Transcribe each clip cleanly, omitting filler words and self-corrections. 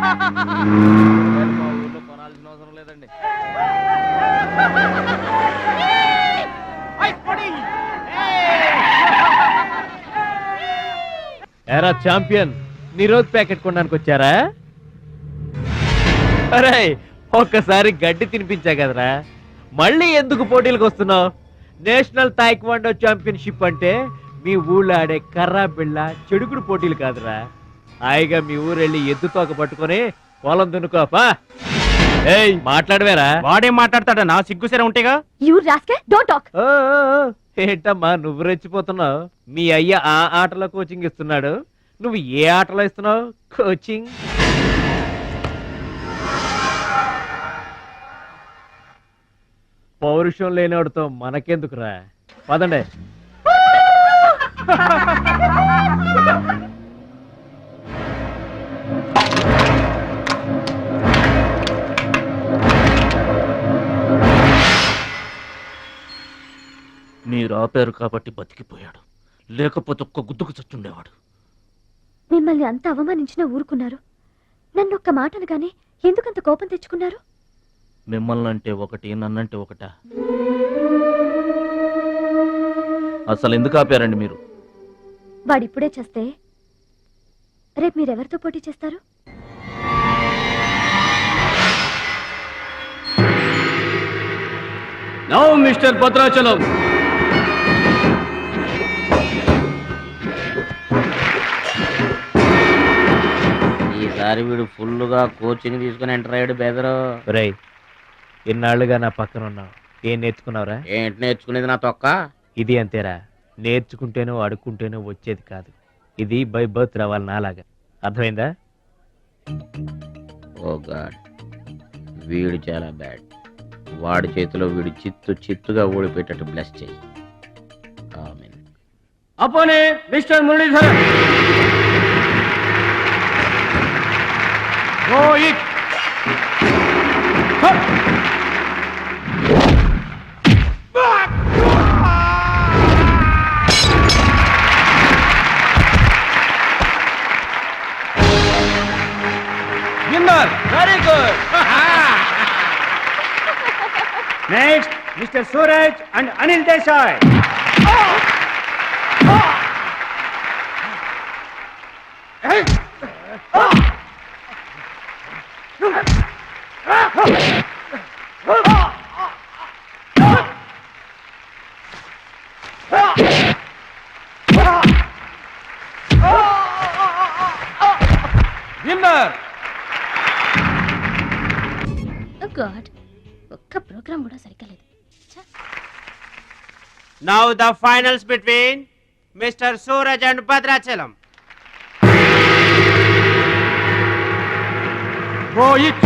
మా ఊర్లో కొనాల్సిన అవసరం లేదండి. ఎరా ఛాంపియన్, నీ రోజు ప్యాకెట్ కొనడానికి వచ్చారా? అరే ఒక్కసారి గడ్డి తినిపించా కదరా, మళ్ళీ ఎందుకు పోటీలకు వస్తున్నావు? నేషనల్ తాయిక్వాండో ఛాంపియన్షిప్ అంటే మీ ఊళ్ళో ఆడే కర్రా బిళ్ళ చెడుగుడు పోటీలు కాదురా. హాయిగా మీ ఊరెళ్ళి ఎద్దు తోక పట్టుకొని పొలం దున్నుకోపా. ఏయ్ మాట్లాడవేరా? వాడేం మాట్లాడతాడా? నా సిగ్గుసరే ఉంటేగా. ఏంటమ్మా నువ్వు రెచ్చిపోతున్నావు? మీ అయ్య ఆ ఆటలో కోచింగ్ ఇస్తున్నాడు, నువ్వు ఏ ఆటలో ఇస్తున్నావు కోచింగ్? పౌరుషం లేనివాడితో మనకెందుకురా, పదండి. మీరు ఆపారు కాబట్టి బతికిపోయాడు, లేకపోతే ఒక్క గుద్దుకు చచ్చుండేవాడు. మిమ్మల్ని అంత అవమానించినా ఊరుకున్నారు. నన్ను ఒక్క మాట అనగానే ఎందుకంత కోపం తెచ్చుకున్నారు? మిమ్మల్ని అంటే ఒకటి, నన్నంటే ఒకటా? అసలు ఎందుకు ఆపారండి మీరు? వాడిప్పుడే చేస్తే రేపు మీరెవరితో పోటీ చేస్తారు? నౌ మిస్టర్ భద్రాచలం, ఈసారి వీడు ఫుల్గా కోచింగ్ తీసుకుని ఎంటర్ అయ్యాడు. బెదరు రేయ్, ఎన్నాళ్ళుగా నా పక్కన ఉన్నావు, ఏం నేర్చుకున్నావురా? ఏంటి నేర్చుకునేది నా తొక్క? ఇది అంతేరా, నేర్చుకుంటేనో అడుక్కుంటేనో వచ్చేది కాదు. ఇది బై బర్త్ రావాలి నాలాగా, అర్థమైందా? ఓ గాడ్, వీడు చాలా బ్యాడ్. వాడి చేతిలో వీడు చిత్తుగా ఓడిపోయేటట్టు బ్లెస్ చేయి. ఆమేన్. అపోనే mister Muralidharan. Rohit very good. Next mister Suraj and Anil Desai. Winner. God, ఒక్క ప్రోగ్రామ్ కూడా సరిగ్గా లేదు. Now the finals between Mr. Suraj and Bhadrachalam. Rohit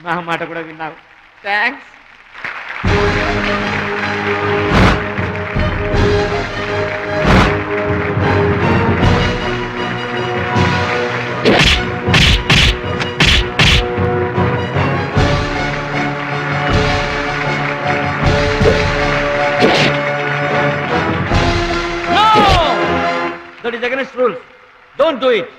నా మాట కూడా విన్నావు. థ్యాంక్స్. Do it.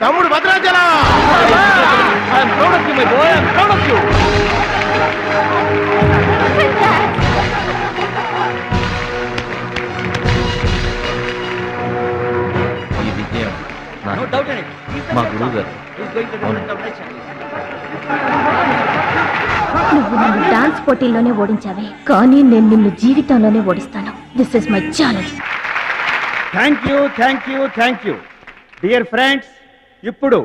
తమ్ముడు Bhadrachalam. I'm proud of you my boy, I'm proud of you. ఈ విజయం నో డౌట్ ఇన్ ఇట్. మా గురువు గారు. నువ్వు నన్ను డాన్స్ పోటీల్లోనే ఓడించావే, కానీ నేను నిన్ను జీవితంలోనే ఓడిస్తాను. This is my challenge. Thank you dear friends. ఇప్పుడు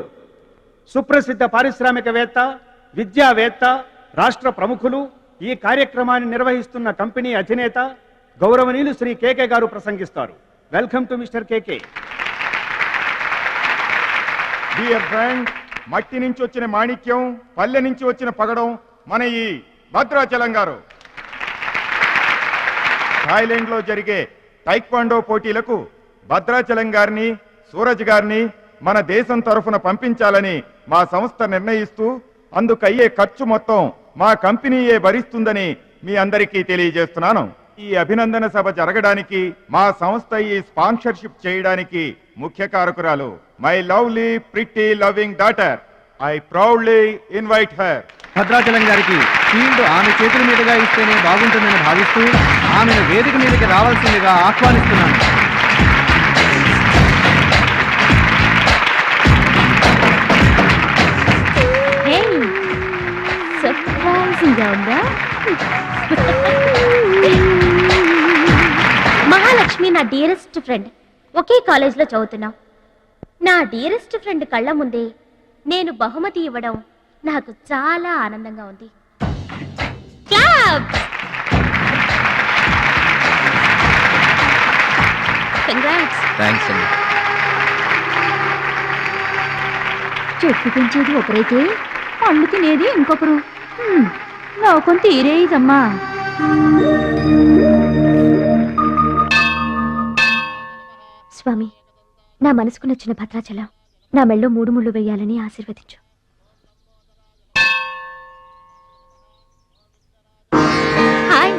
సుప్రసిద్ధ పారిశ్రామికవేత్త, విద్యావేత్త, రాష్ట్ర ప్రముఖులు, ఈ కార్యక్రమాన్ని నిర్వహిస్తున్న కంపెనీ అధినేత గౌరవనీయులు శ్రీ కేకే గారు ప్రసంగిస్తారు. Welcome to mister KK. Dear friend, మట్టి నుంచి వచ్చిన మాణిక్యం, పల్లె నుంచి వచ్చిన పగడం మన ఈ భద్రాచలం గారు. థాయిలాండ్ లో జరిగే టైక్వాండో పోటీలకు భద్రాచలం గారిని, సూరజ్ గారిని మన దేశం తరఫున పంపించాలని మా సంస్థ నిర్ణయిస్తూ అందుకయ్యే ఖర్చు మొత్తం మా కంపెనీయే భరిస్తుందని మీ అందరికీ తెలియజేస్తున్నాను. ఈ అభినందన సభ జరగడానికి మా సంస్థ ఈ స్పాన్సర్షిప్ చేయడానికి ముఖ్య కారకురాలు my lovely pretty loving daughter. I proudly invite her. Bhadrachalam గారికి ఫీల్డ్ ఆమె చేతుల మీదుగా ఇస్తేనే బాగుంటుందని భావిస్తూ ఆమెను వేదిక మీదకి రావాల్సిందిగా ఆహ్వానిస్తున్నాను. సర్ప్రైజింగ్ గా ఉందా? మహాలక్ష్మి నా డియరెస్ట్ ఫ్రెండ్. ఒకే కాలేజ్ లో చదువుతున్నాం. నా డియరెస్ట్ ఫ్రెండ్ కళ్ళ ముందే నేను బహుమతి ఇవ్వడం నాకు చాలా ఆనందంగా ఉంది. కంగ్రాట్స్. థ్యాంక్స్ అండి. చెట్టు పెంచేది ఒకరైతే పళ్ళు తినేది ఇంకొకరు. లోకం తీరేదమ్మా. స్వామి, నా మనసుకు నచ్చిన భద్రాచలం నా మెళ్ళో 3 ముళ్ళు వేయాలని ఆశీర్వదించు. హాయ్.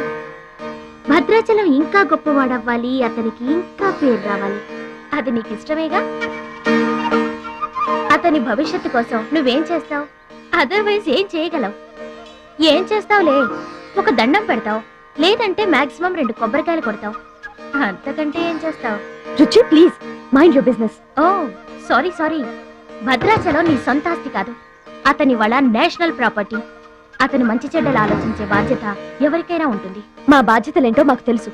భద్రాచలం ఇంకా గొప్పవాడవ్వాలి, అతనికి ఇంకా పేరు రావాలి. అది నీకు ఇష్టమేగా? అతని భవిష్యత్తు కోసం నువ్వేం చేస్తావు? అదర్వైజ్ ఏం చేయగలవు? ఏం చేస్తావులే, ఒక దండం పెడతావు, లేదంటే మాక్సిమం 2 కొబ్బరికాయలు కొడతావు. అంతకంటే ఏం చేస్తావు? Ruchi, please mind your business. Oh sorry. Bhadrachalam నీ సొంత ఆస్తి కాదు, అతని వాళ్ళ నేషనల్ ప్రాపర్టీ. అతని మంచి చెడ్డలు ఆలోచించే బాధ్యత ఎవరికైనా ఉంటుంది. మా బాధ్యతలేంటో మాకు తెలుసు.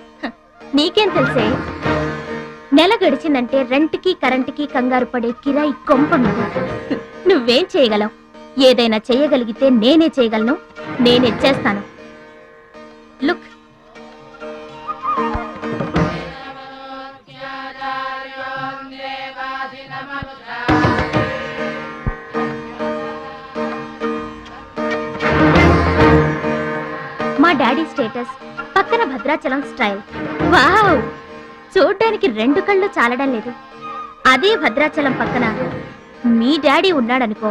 నీకేం తెలుసే? నెల గడిచిందంటే రెంట్కి కరెంటుకి కంగారు పడే కిరాయి కొంప మీద. నువ్వేం చేయగలవు? ఏదైనా చేయగలిగితే నేనే చేయగలను, నేనే చేస్తాను. లుక్, మా డాడీ స్టేటస్ పక్కన భద్రాచలం స్టైల్. వావ్, చూడ్డానికి 2 కళ్ళు చాలడం లేదు. అదే భద్రాచలం పక్కన మీ డాడీ ఉన్నాడనుకో,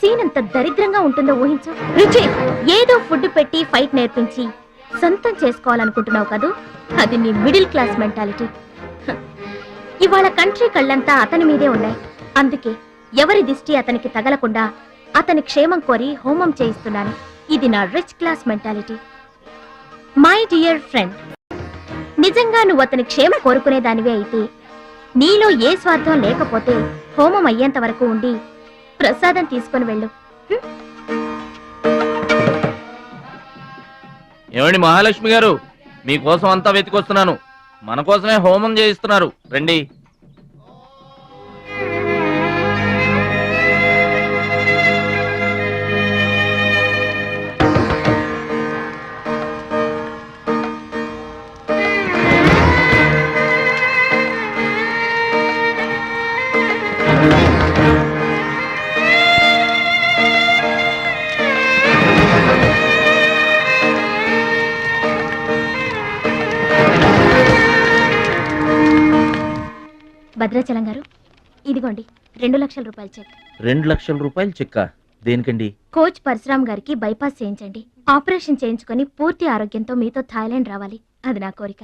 సీన్ ఎంత దరిద్రంగా ఉంటుందో ఊహించు. రుచి, ఏదో ఫుడ్ పెట్టి ఫైట్ నేర్పించి సొంతం చేసుకోవాలనుకుంటున్నావు కదూ, అది నీ మిడిల్ క్లాస్ మెంటాలిటీ. ఇవాళ కంట్రీ కళ్ళంతా అతని మీదే ఉన్నాయి. అందుకే ఎవరి దిష్టి అతనికి తగలకుండా అతని క్షేమం కోరి హోమం చేయిస్తున్నాను. ఇది నా rich class mentality. My dear friend, నిజంగా నువ్వు అతని క్షేమం కోరుకునేదానివే అయితే, నీలో ఏ స్వార్థం లేకపోతే హోమం అయ్యేంత వరకు ఉండి ప్రసాదం తీసుకొని వెళ్ళు. ఏమండి మహాలక్ష్మి గారు, మీకోసం అంతా వెతికొస్తున్నాను. మన కోసమే హోమం చేయిస్తున్నారు, రండి. భద్రాచలం గారు, ఇదిగోండి 2 లక్షల రూపాయల చెక్. 2 లక్షల రూపాయలు చెక్క? దేనికండి? కోచ్ పరశురామ్ గారికి బైపాస్ చేయించండి. ఆపరేషన్ చేయించుకొని పూర్తి ఆరోగ్యంతో మీతో థాయిలాండ్ రావాలి. అది నా కోరిక.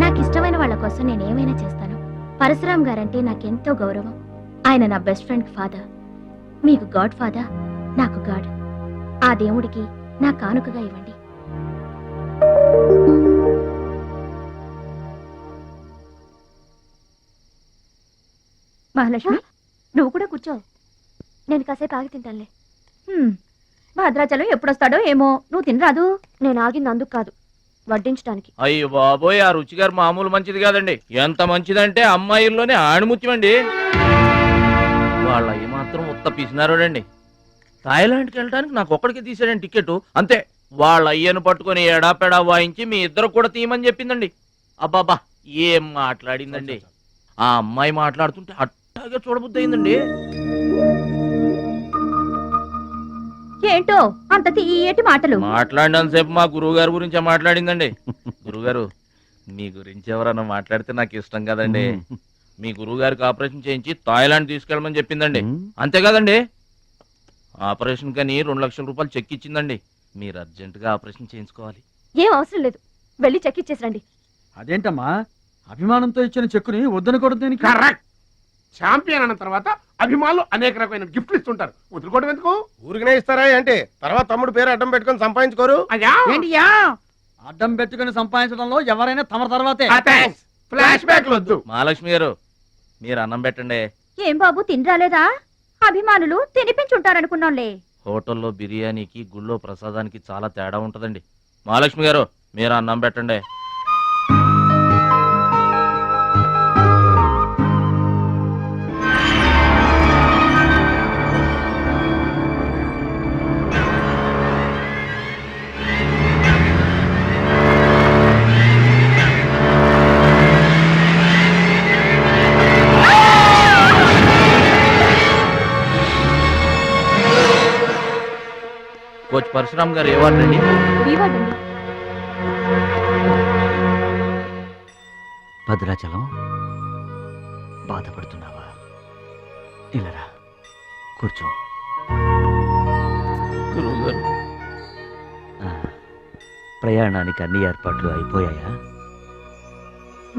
నాకు ఇష్టమైన వాళ్ళ కోసం నేనేమైనా చేస్తాను. పరశురామ్ గారంటే నాకెంతో గౌరవం. ఆయన నా బెస్ట్ ఫ్రెండ్ ఫాదర్. మీకు గాడ్ ఫాదర్, నాకు గాడ్. ఆ దేవుడికి నా కానుకగా ఇవ్వండి. మహాలక్ష్మి, నువ్వు కూడా కూర్చో. నేను కాసేపు ఆగి తింటానులే. భద్రాచలం ఎప్పుడొస్తాడో ఏమో, నువ్వు తినరాదు. నేను ఆగింది అందుకు కాదు, వడ్డించడానికి. అయ్యో బాబోయ్, ఆ రుచి గారు మామూలు మంచిది కాదండి. ఎంత మంచిదంటే అమ్మాయిల్లోనే ఆణిముత్యమండి. వాళ్ళ అయ్యి మాత్రం ఉత్త పిసినారోడండి. థాయిలాండ్కి వెళ్ళడానికి నాకు ఒక్కడికి తీసాడండి టికెట్, అంతే. వాళ్ళ అయ్యను పట్టుకొని ఎడాపెడా వాయించి మీ ఇద్దరు కూడా తీయమని చెప్పిందండి. అబ్బాబా ఏం మాట్లాడిందండి. ఆ అమ్మాయి మాట్లాడుతుంటే అట్టాగే చూడబుద్ధి అయిందండి. ఏంటో అంత తీయటి మాటలు. మాట్లాడినంతసేపు మా గురువు గారి గురించే మాట్లాడిందండి. గురుగారు, మీ గురించి ఎవరన్నా మాట్లాడితే నాకు ఇష్టం కదండి. మీ గురువు గారికి ఆపరేషన్ చేయించి థాయిలాండ్ తీసుకెళ్ళమని చెప్పిందండి. అంతే కదండి. ఆపరేషన్ కని 2 లక్షల రూపాయలు చెక్ ఇచ్చిందండి. మీరు అర్జెంట్ గా ఆపరేషన్ చేయించుకోవాలి. ఏం అవసరం లేదు, వెళ్ళి చెక్ ఇచ్చేసరండి. అదేంటమ్మా, అభిమానంతో ఇచ్చిన చెక్కుని వద్దనకూడదు. కరెక్ట్. ఛాంపియన్ అన్న తర్వాత అభిమానులు అనేక రకమైన గిఫ్ట్లు ఇస్తుంటారు. వదులుకోవడం ఎందుకు? ఊరికనే ఇస్తారా ఏంటి? తర్వాత తమ్ముడు పేరు అడ్డం పెట్టుకొని సంపాదించుకోరు. అయ్యా అడ్డం పెట్టుకుని సంపాదించడంలో ఎవరైనా తమ తర్వాతే. ఫ్లాష్ బ్యాక్ వద్దు. మహాలక్ష్మి గారు, మీరు అన్నం పెట్టండి. ఏం బాబు, తినరాలేదా? అభిమానులు తినిపించుంటారనుకున్నాంలే. హోటల్లో బిర్యానీకి గుళ్ళో ప్రసాదానికి చాలా తేడా ఉంటదండి. మహాలక్ష్మి గారు, మీరు అన్నం పెట్టండి. కోచ్ పరశురామ్ గారు ఏ వార్డు అండి? బీవాడండి. భద్రాచలం, బాధపడుతున్నావా? ఇలారా కూర్చో. గురువు గారు, ప్రయాణానికి అన్ని ఏర్పాట్లు అయిపోయాయా?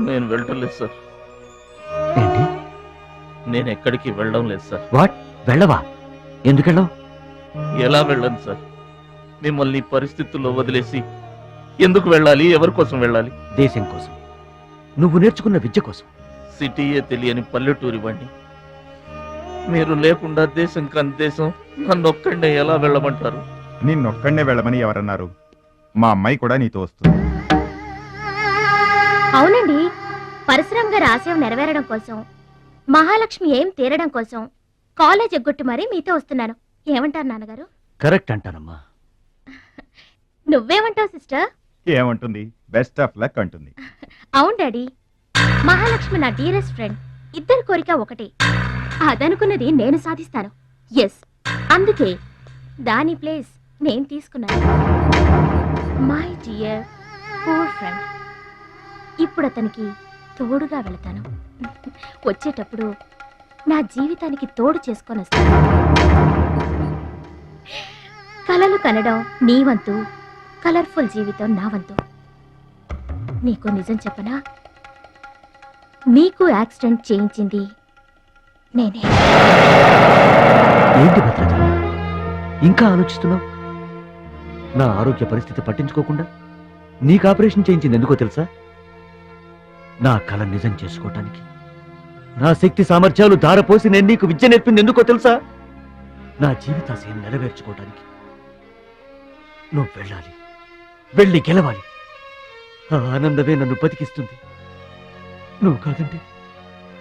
నేను వెళ్ళటం లేదు సార్. ఏంటి? నేను ఎక్కడికి వెళ్ళడం లేదు సార్. వాట్? వెళ్ళవా? ఎందుకెళ్ళవు? ఎలా వెళ్ళను సార్? మిమ్మల్ని ఈ పరిస్థితుల్లో వదిలేసి ఎందుకు వెళ్ళాలి? ఎవరి కోసం వెళ్ళాలి? దేశం కోసం, నువ్వు నేర్చుకున్న విద్య కోసం. సిటీయే తెలియని పల్లెటూరి వాణ్ణి. మీరు లేకుండా దేశం కాని దేశం నన్నొక్కడే ఎలా వెళ్ళమంటారు? నిన్నొక్కడే వెళ్ళమని ఎవరన్నారు? మా అమ్మాయి కూడా నీతో వస్తుంది. అవునండి, పరశురామ్ గారి ఆశయం నెరవేరడం కోసం, మహాలక్ష్మి ఏం తీరడం కోసం కాలేజ్ ఎగ్గొట్టి మరీ మీతో వస్తున్నాను. ఏమంటారు నాన్నగారు? కరెక్ట్ అంటానమ్మా. నువ్వేమంటావు సిస్టర్? ఏమంటుంది? బెస్ట్ ఆఫ్ లక్ అంటుంది. అవును డాడీ, మహాలక్ష్మి నా డియరెస్ట్ ఫ్రెండ్. ఇద్దరి కోరిక ఒకటే. అదనుకున్నది నేను సాధిస్తాను. ఎస్, అందుకే దాని ప్లేస్ నేను తీసుకున్నాను. My dear poor friend. ఇప్పుడు అతనికి తోడుగా వెళతాను. వచ్చేటప్పుడు నా జీవితానికి తోడు చేసుకొని వస్తాను. కలలు కనడం నీ వంతు, కలర్ఫుల్ జీవితం నా వంతు. నీకు నిజం చెప్పనా? నీకు యాక్సిడెంట్ చేయించింది నేనే. ఏంటి భద్రాచలం, ఇంకా ఆలోచిస్తున్నావు? నా ఆరోగ్య పరిస్థితి పట్టించుకోకుండా నీకు ఆపరేషన్ చేయించింది ఎందుకో తెలుసా? నా కళ నిజం చేసుకోవటానికి. నా శక్తి సామర్థ్యాలు ధారపోసి నేను నీకు విద్య నేర్పింది ఎందుకో తెలుసా? నా జీవితాశయం నెరవేర్చుకోవటానికి. నువ్వు వెళ్ళాలి, వెళ్ళి గెలవాలి. ఆ ఆనందమే నన్ను బతికిస్తుంది. నువ్వు కాదంటే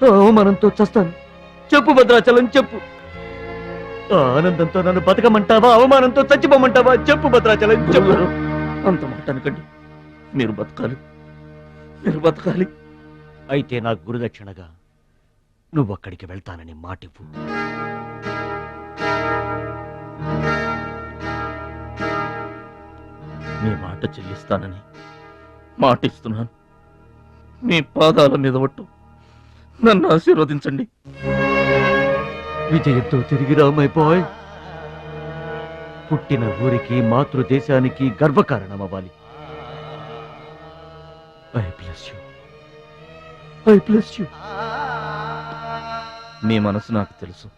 ఆ అవమానంతో చస్తాను. చెప్పు భద్రాచలం, చెప్పు. ఆ ఆనందంతో నన్ను బతకమంటావా, అవమానంతో చచ్చిపోమంటావా? చెప్పు భద్రాచలం, చెప్పు. అంత మాట అనకండి. మీరు బతకాలి, మీరు బతకాలి. అయితే నా గురుదక్షిణగా నువ్వక్కడికి వెళ్తానని మాటివ్వు. మీ మాట చెల్లిస్తానని మాటిస్తున్నాను. మీ పాదాల మీద ఒట్టు. నన్ను ఆశీర్వదించండి. విజయంతో తిరిగి రా మై బాయ్. పుట్టిన ఊరికి మాతృదేశానికి గర్వకారణం అవ్వాలి. I bless you. I bless you. మీ మనసు నాకు తెలుసు.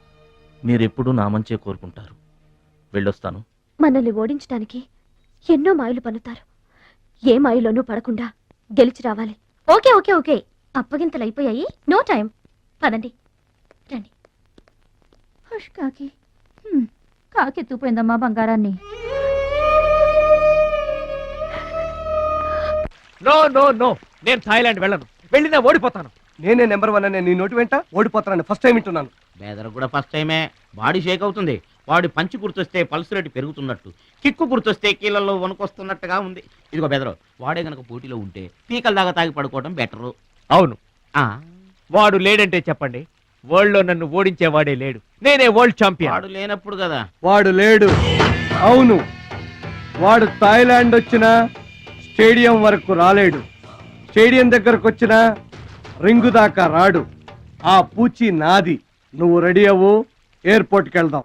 మీరెప్పుడూ నా మంచే కోరుకుంటారు. వెళ్ళొస్తాను. మనల్ని ఓడించడానికి ఎన్నో మాయలు పన్నుతారు. ఏ మాయలోనూ పడకుండా గెలిచి రావాలి. ఓకే ఓకే ఓకే, అప్పగింతలు అయిపోయాయి. No time. పదండి, రండి. హుష్ కాకి. కాకెత్తుపోయిందమ్మా బంగారాన్ని. నో నో నో, నేను థాయిలాండ్ వెళ్ళను. వెళ్ళినా ఓడిపోతాను. నేనే నెంబర్ 1 అనే నీ నోటి వెంట ఓడిపోతానని ఫస్ట్ టైం వింటున్నాను. బేదర్ కూడా ఫస్ట్ టైమే. బాడీ షేక్ అవుతుంది. వాడి పంచి గుర్తొస్తే పల్స్ రేటు పెరుగుతున్నట్టు, కిక్కు గుర్తొస్తే కీళ్ళల్లో వణుకొస్తున్నట్టుగా ఉంది. ఇదిగో బెదరు, వాడే గనక పోటీలో ఉంటే పీకల దాకా తాగి పడుకోవడం బెటరు. అవును, వాడు లేడంటే చెప్పండి. వరల్డ్ లో నన్ను ఓడించేవాడే లేడు. నేనే వరల్డ్ ఛాంపియన్. వాడు లేనప్పుడు కదా. వాడు లేడు. అవును, వాడు థాయిలాండ్ వచ్చినా స్టేడియం వరకు రాలేడు. స్టేడియం దగ్గరకు వచ్చినా రింగు దాకా రాడు. ఆ పూచి నాది. నువ్వు రెడీ అవ్వు, ఎయిర్పోర్ట్కి వెళ్దాం.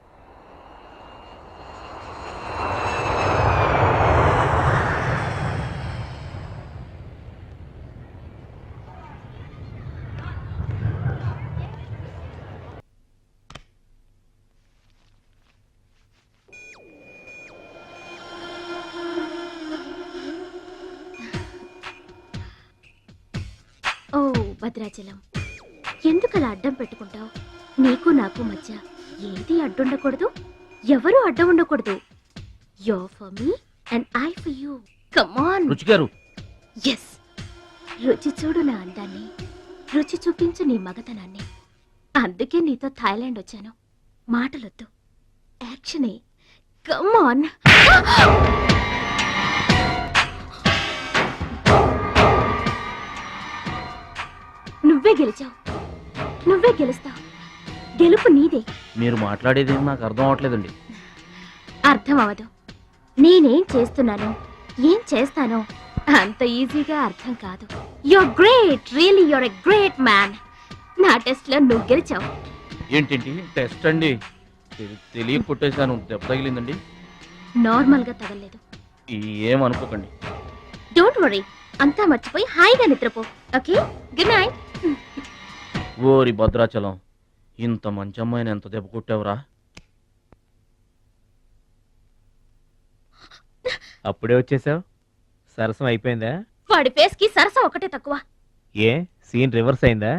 ఓ భద్రాచలం, ఎందుకలా అడ్డం పెట్టుకుంటావు? నీకు నాకు మధ్య ఏది అడ్డుండకూడదు, ఎవరు అడ్డం ఉండకూడదు. యో for me and I for you. Come on. రుచి గారు, ఎస్, రుచి చూడు నా అందాన్ని, రుచి చూపించు నీ మగతనాన్ని. అందుకే నీతో థాయిలాండ్ వచ్చాను. మాటలొద్దు, యాక్షనే. Come on. నువ్వే గెలిచావు, నువ్వే గెలుస్తావు. గెలుపు నీదే. మీరు మాట్లాడేది నాకు అర్థం అవట్లేదండి. అర్థం అవదు. నేనేం చేస్తున్నానో, ఏం చేస్తానో అంత ఈజీగా అర్థం కాదు. You're great, really you're a great man. నా టెస్ట్ లో నువ్వు గెలిచావు. ఏంటండి టెస్ట్ అండి? తెలియ కొట్టేశాను. దెబ్బ తగిలిందండి. నార్మల్ గా తగలేదు. ఏమనుకోకండి. డోంట్ వరీ, అంతా మర్చిపోయి హాయిగా నిద్రపో. Okay, good night. ఓరి భద్రాచలం, ఇంత మంచి అమ్మాయిని ఎంత దెబ్బ కొట్టావురా? అప్పుడే వచ్చేసావు. సరసం అయిపోయిందా? వాడి ఫేస్ కి సరసం ఒకటే తక్కువ. ఏ సీన్ రివర్స్ అయిందా?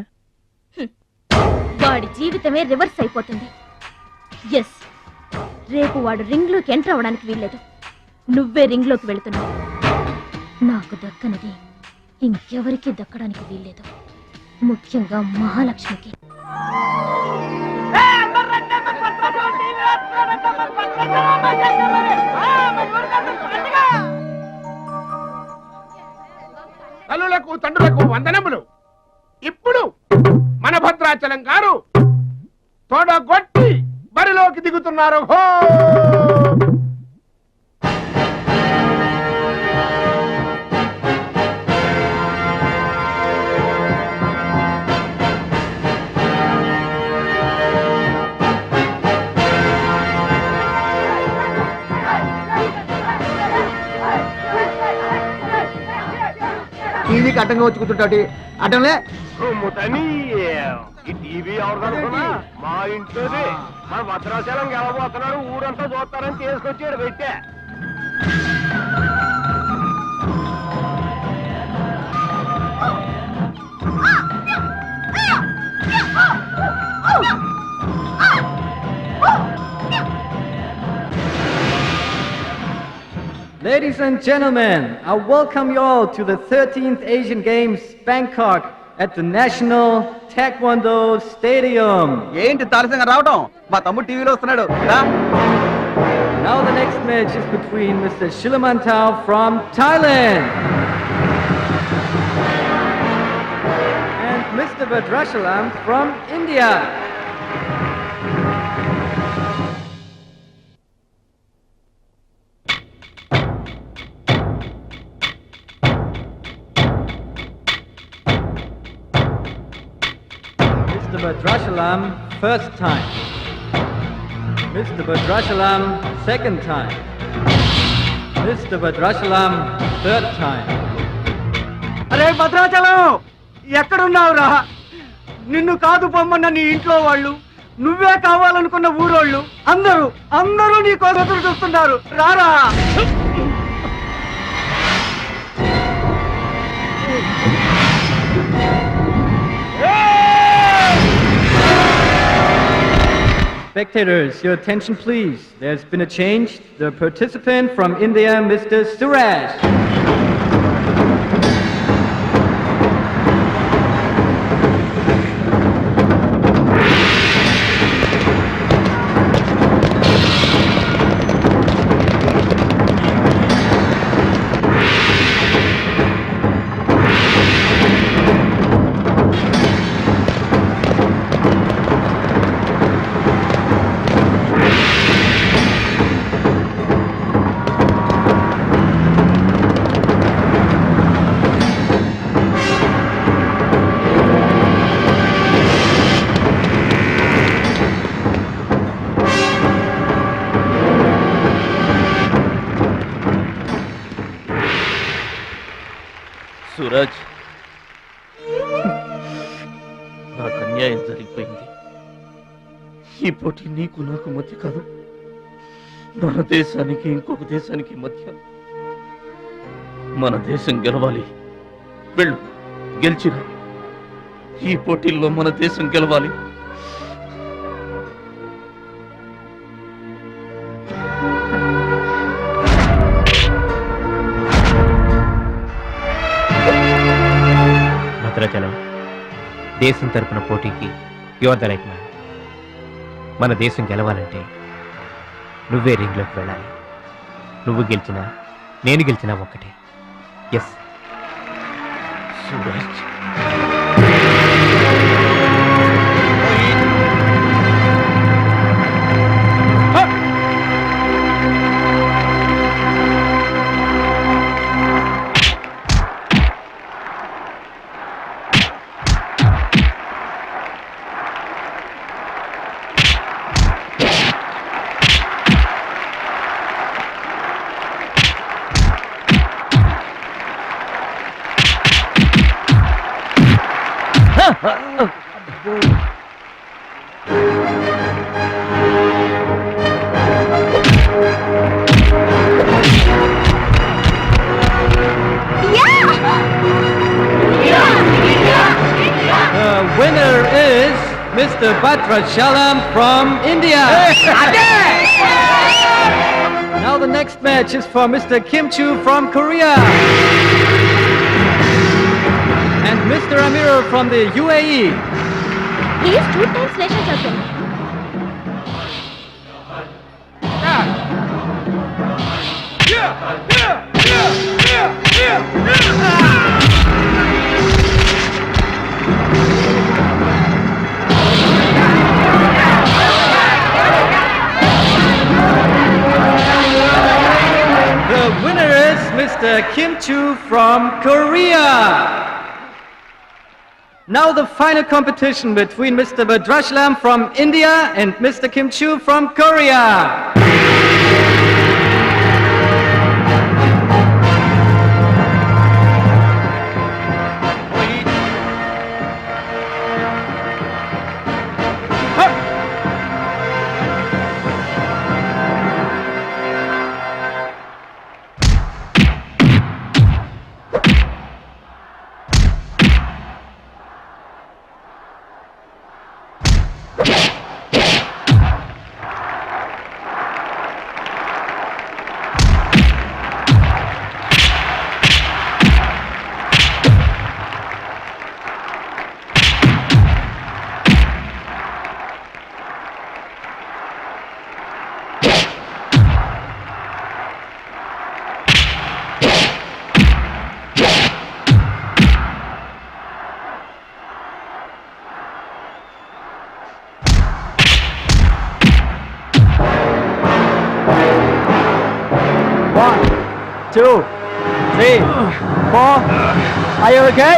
వాడి జీవితమే రివర్స్ అయిపోతుంది. ఎస్, రేపు వాడు రింగ్ లోకి ఎంటర్ అవడానికి వీల్లేదు. నువ్వే రింగ్ లోకి వెళుతున్నావు. నాకు దక్కనిది ఇంకెవరికి దక్కడానికి వీల్లేదు, ముఖ్యంగా మహాలక్ష్మికి. తల్లులకు తండ్రులకు వందనములు. ఇప్పుడు మన భద్రాచలం గారు తోడగొట్టి బరిలోకి దిగుతున్నారు. హో! టీవీకి అడ్డంగా వచ్చి కూర్చుంటాటి అడ్డంలే. ఈ టీవీ ఎవరిదనుకున్నా మా ఇంట్లోది. మన భద్రాచలం గెలబోతున్నాడు, ఊరంతా చూస్తారని తీసుకొచ్చాడు పెట్టే. Ladies and gentlemen, I welcome you all to the 13th Asian Games, Bangkok, at the National Taekwondo Stadium. ఏంటి తారసంగా రావటం? మా తమ్ముడు టీవీలో వస్తున్నాడు. Now the next match is between Mr. Shilamantau from Thailand and Mr. Vadrachalam from India. Mr. Vadrachalam, first time. Mr. Badrachalam, second time. Mr. Badrachalam, third time. అరే భద్రాచలం ఎక్కడున్నావురా? నిన్ను కాదు పొమ్మన్న నీ ఇంట్లో వాళ్ళు, నువ్వే కావాలనుకున్న ఊరోళ్ళు అందరూ నీ కోసం ఎదురు చూస్తున్నారు. రారా. Spectators, your attention please. There's been a change. The participant from India, Mr. Suraj. Suraj, నాకు అన్యాయం జరిగిపోయింది. ఈ పోటీ నీకు నాకు మధ్య కాదు, మన దేశానికి ఇంకొక దేశానికి మధ్య. మన దేశం గెలవాలి. వెళ్ళు, గెలిచిరా. ఈ పోటీల్లో మన దేశం గెలవాలి. భద్రాచలం, దేశం తరపున పోటీకి యువర్ ద రైట్ మ్యాన్. మన దేశం గెలవాలంటే నువ్వే రింగ్లోకి వెళ్ళాలి. నువ్వు గెలిచినా నేను గెలిచినా ఒక్కటే. Yes Suraj. The winner is Mr. Badrachalam from India. Now the next match is for Mr. Kim Chu from Korea. And Mr. Amir from the UAE. He is 2 times national champion. The winner is Mr. Kim Chu from Korea. Now the final competition between Mr. Badrachalam from India and Mr. Kim Chu from Korea. Two, three, four. Are you okay?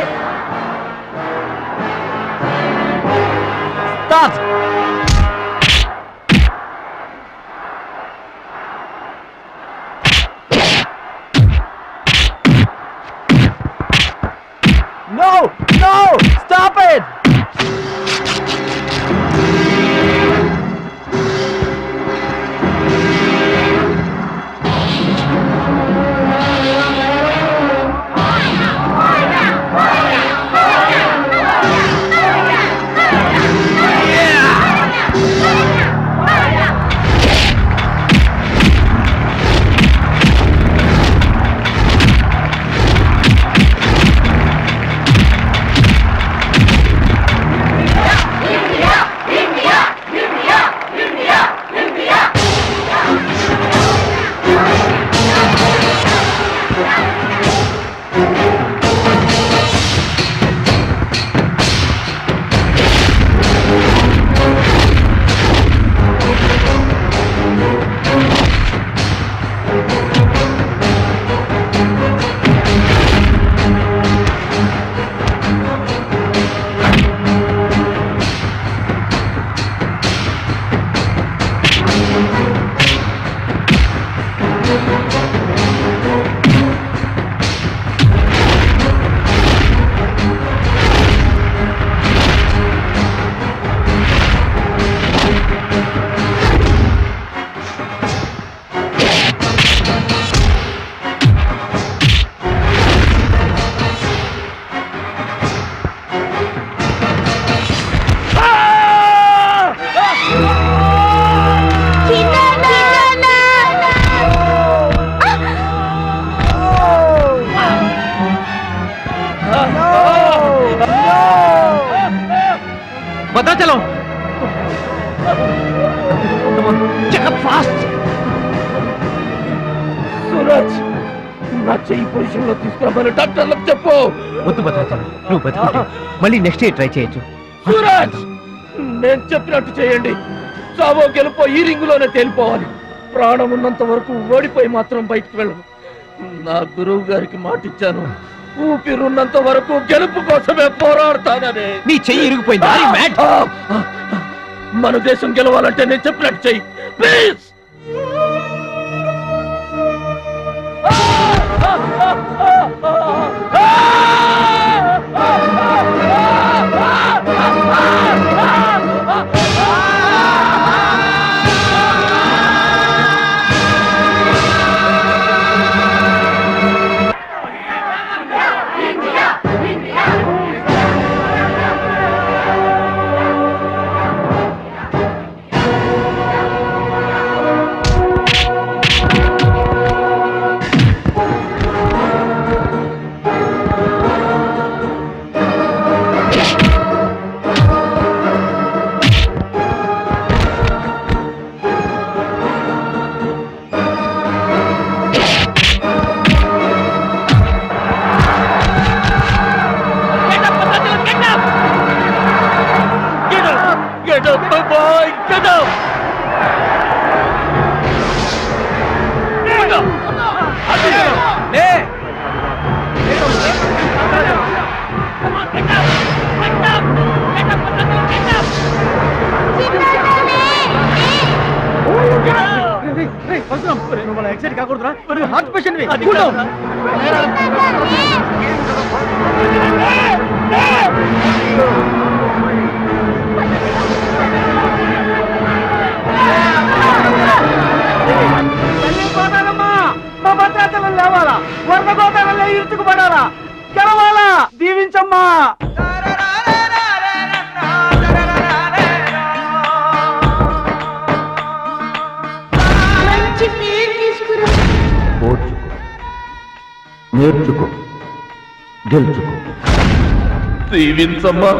Start. No no stop it Bhadrachalam fast Suraj నా చెయ్యి position లో తీసుకురామని డాక్టర్లకు చెప్పు. వద్దు భద్రాచలం, నువ్వు బతుకుంటే మళ్ళీ next year try చేయొచ్చు. సూరజ్ నేను చెప్పినట్టు చేయండి. చావో గెలుపో ఈ రింగులోనే తేలిపోవాలి. ప్రాణం ఉన్నంత వరకు ఓడిపోయి మాత్రం బయటకు వెళ్ళను. నా గురువు గారికి మాటిచ్చాను, ఊపిరున్నంత వరకు గెలుపు కోసమే పోరాడతానని. నీ చెయ్యి ఇరిగిపోయింది. మన దేశం గెలవాలంటే నేను చెప్పినట్టు చెయ్యి ప్లీజ్. ఎక్సైట్ కాకూడదురా, హార్ట్ పేషెంట్. మా భద్రాచలం లేవాలా, వరద గోదావరిలో ఇరుచుకుపడాలా, గెలవాలా, దీవించమ్మా. నేర్చుకో, గెలుచుకో, దీవించమ్మా.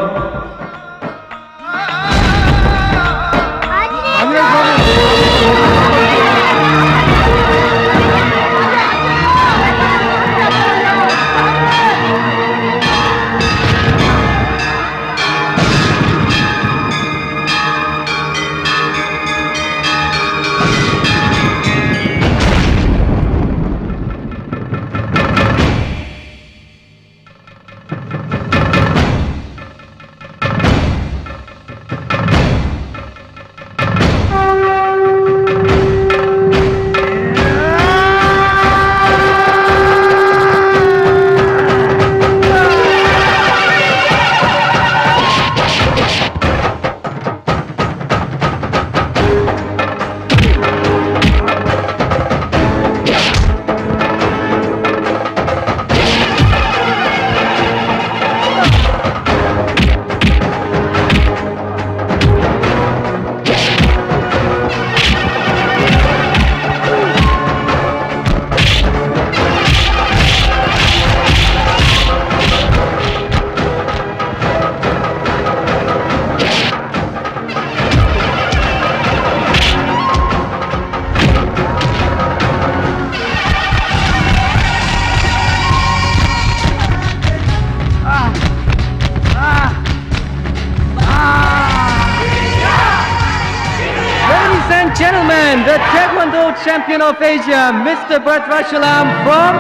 gentlemen, the Taekwondo champion of Asia, Mr. Bhadrachalam from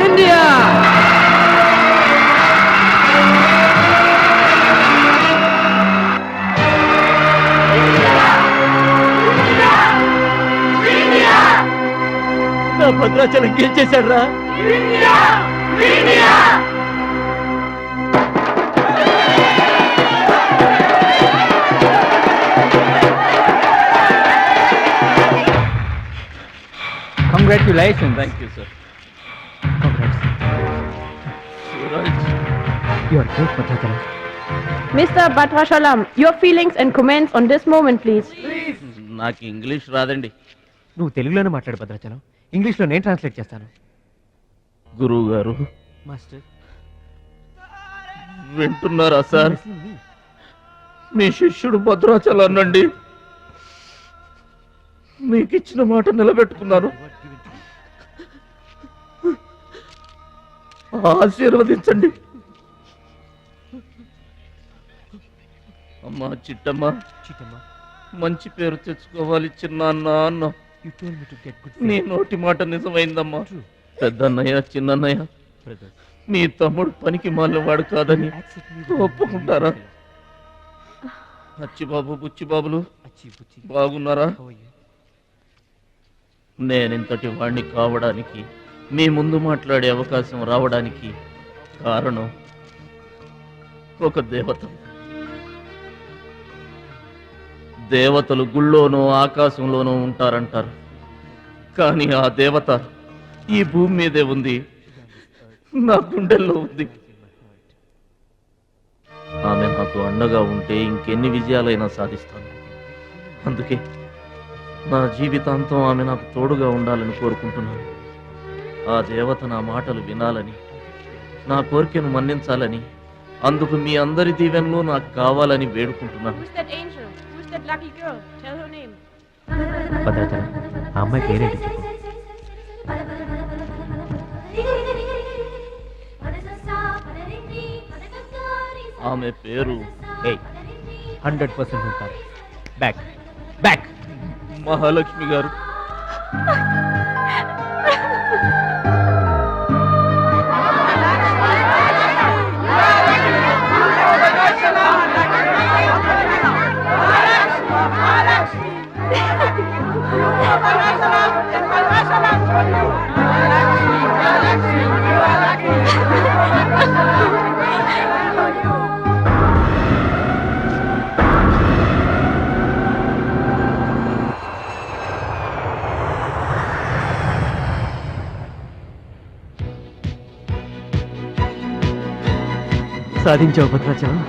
India. నా భద్రాచలం గెలిచేశాడు రా. Congratulations. Thank you sir. You are great, Bhadrachalam. Mr. Bhadrachalam, your feelings and comments on this moment, please. నాకు English రాదండి. నువ్వు తెలుగులోనే మాట్లాడు భద్రాచలం, ఇంగ్లీష్లో నేను ట్రాన్స్లేట్ చేస్తాను. గురువు గారు మాస్టర్ వింటున్నారా సార్? మీ శిష్యుడు భద్రాచలాన్నండి. మీకు ఇచ్చిన మాట నిలబెట్టుకున్నాను. ఆశీర్వదించండి. అమ్మా చిట్టమ్మ, మంచి పేరు తెచ్చుకోవాలి చిన్నాన్న అన్న. నీ నోటి మాట నిజమైందమ్మా. పెద్దన్నయ్య, చిన్నన్నయ్య, మీ తమ్ముడు పనికి మాలినవాడు కాదని ఒప్పుకుంటారా? అచ్చిబాబు, బుచ్చిబాబులు బాగున్నారా? నేనింతటి వాణ్ణి కావడానికి, మీ ముందు మాట్లాడే అవకాశం రావడానికి కారణం ఒక దేవత. దేవతలు గుళ్ళోనో ఆకాశంలోనో ఉంటారంటారు, కానీ ఆ దేవత ఈ భూమి మీదే ఉంది, నా గుండెల్లో ఉంది. ఆమె నాకు అండగా ఉంటే ఇంకెన్ని విజయాలైనా సాధిస్తాను. అందుకే నా జీవితాంతం ఆమె నాకు తోడుగా ఉండాలని కోరుకుంటున్నాను. ఆ దేవత నా మాటలు వినాలని, నా కోరికను మన్నించాలని, అందుకు మీ అందరి దీవెనలు నాకు కావాలని వేడుకుంటున్నాను. భద్రాచలం, ఆ అమ్మాయి పేరేంటి చెప్పు. ఆమె పేరు 100% ఉంటారు. బ్యాక్ బ్యాక్ మహాలక్ష్మి గారు. సాధించావు భద్రాచలం.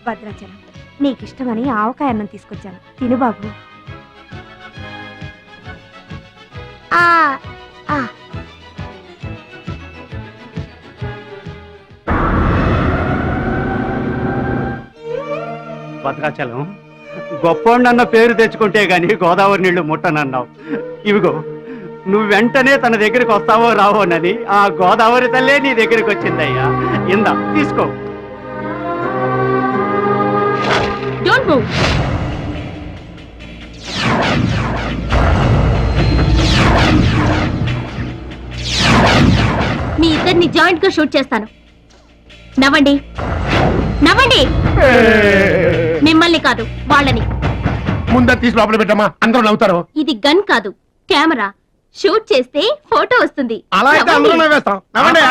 భద్రాచలం, నీకిష్టమని ఆవకాయ అన్నం తీసుకొచ్చాను, తిను బాబు. భద్రాచలం, గొప్పోండన్న పేరు తెచ్చుకుంటే గాని గోదావరి నీళ్లు ముట్టనన్నావు. ఇవిగో, నువ్వు వెంటనే తన దగ్గరికి వస్తావో రావోనని ఆ గోదావరి తల్లే నీ దగ్గరికి వచ్చిందయ్యా. ఇందా తీసుకో. Don't move. మీ ఇద్దరిని జాయింట్ గా షూట్ చేస్తాను. నవ్వండి, నవ్వండి. మిమ్మల్ని కాదు, వాళ్ళని. ముందా తీసి లోపల పెట్టమ్మా, అందరూ నవ్వుతారు. ఇది గన్ కాదు, కెమెరా. షూట్ చేస్తే ఫోటో వస్తుంది. అలా అయితే అందరూ నవ్వేస్తాం. నవ్వండి.